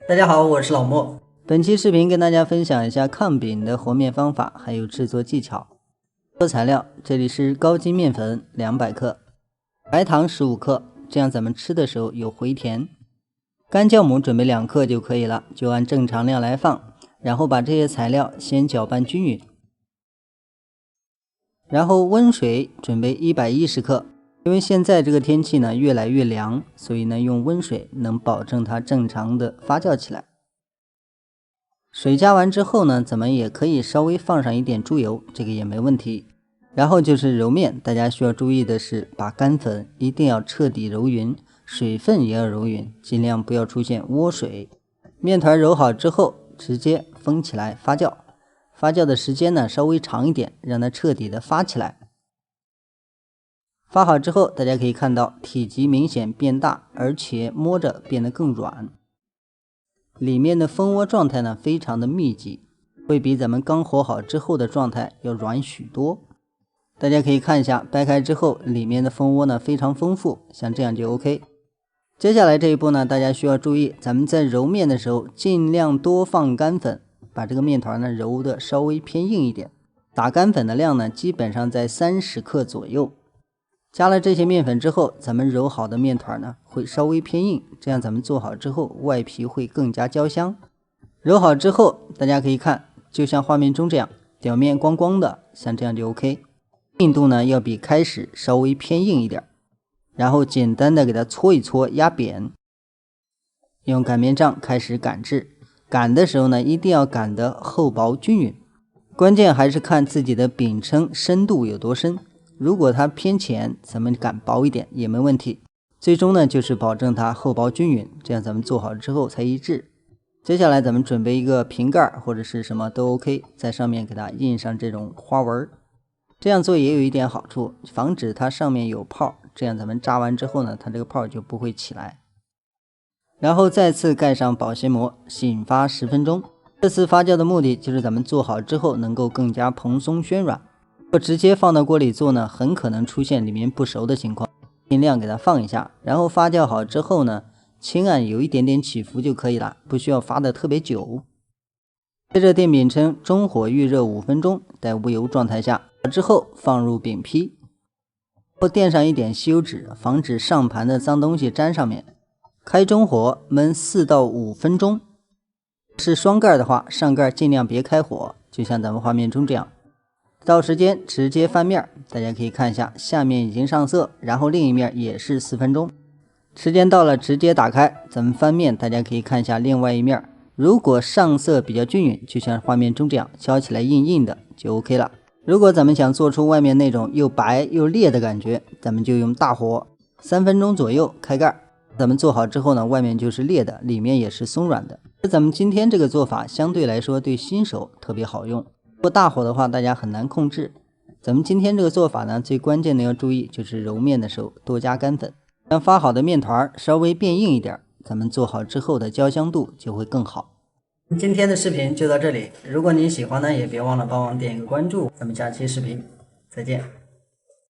大家好，我是老莫。本期视频跟大家分享一下炕饼的和面方法，还有制作技巧。材料这里是高筋面粉200克，白糖15克，这样咱们吃的时候有回甜。干酵母准备2克就可以了，就按正常量来放，然后把这些材料先搅拌均匀。然后温水准备110克。因为现在这个天气呢越来越凉，所以呢用温水能保证它正常的发酵起来。水加完之后呢，咱们也可以稍微放上一点猪油，这个也没问题。然后就是揉面，大家需要注意的是，把干粉一定要彻底揉匀，水分也要揉匀，尽量不要出现窝水。面团揉好之后，直接封起来发酵。发酵的时间呢稍微长一点，让它彻底的发起来。发好之后，大家可以看到体积明显变大，而且摸着变得更软。里面的蜂窝状态呢非常的密集，会比咱们刚和好之后的状态要软许多。大家可以看一下，掰开之后里面的蜂窝呢非常丰富，像这样就 OK。接下来这一步呢，大家需要注意，咱们在揉面的时候尽量多放干粉，把这个面团呢揉的稍微偏硬一点。打干粉的量呢基本上在30克左右。加了这些面粉之后，咱们揉好的面团呢会稍微偏硬，这样咱们做好之后外皮会更加焦香。揉好之后，大家可以看，就像画面中这样，表面光光的，像这样就 OK。硬度呢要比开始稍微偏硬一点，然后简单的给它搓一搓，压扁。用擀面杖开始擀制，擀的时候呢一定要擀得厚薄均匀，关键还是看自己的饼称深度有多深。如果它偏浅，咱们擀薄一点也没问题。最终呢，就是保证它厚薄均匀，这样咱们做好之后才一致。接下来咱们准备一个瓶盖或者是什么都 OK， 在上面给它印上这种花纹。这样做也有一点好处，防止它上面有泡，这样咱们炸完之后呢，它这个泡就不会起来。然后再次盖上保鲜膜，醒发10分钟。这次发酵的目的就是咱们做好之后能够更加蓬松暄软。如果直接放到锅里做呢，很可能出现里面不熟的情况，尽量给它放一下，然后发酵好之后呢，轻按有一点点起伏就可以了，不需要发的特别久。接着电饼铛中火预热5分钟，在无油状态下，之后放入饼坯，后垫上一点吸油纸，防止上盘的脏东西粘上面。开中火焖4到5分钟。是双盖的话，上盖尽量别开火，就像咱们画面中这样。到时间直接翻面，大家可以看一下，下面已经上色，然后另一面也是4分钟。时间到了，直接打开，咱们翻面，大家可以看一下另外一面。如果上色比较均匀，就像画面中这样，敲起来硬硬的就 OK 了。如果咱们想做出外面那种又白又裂的感觉，咱们就用大火3分钟左右开盖。咱们做好之后呢，外面就是裂的，里面也是松软的。咱们今天这个做法相对来说对新手特别好用。如果大火的话，大家很难控制。咱们今天这个做法呢，最关键的要注意就是揉面的时候多加干粉，让发好的面团稍微变硬一点，咱们做好之后的焦香度就会更好。今天的视频就到这里，如果您喜欢呢，也别忘了帮忙点一个关注。咱们下期视频再见。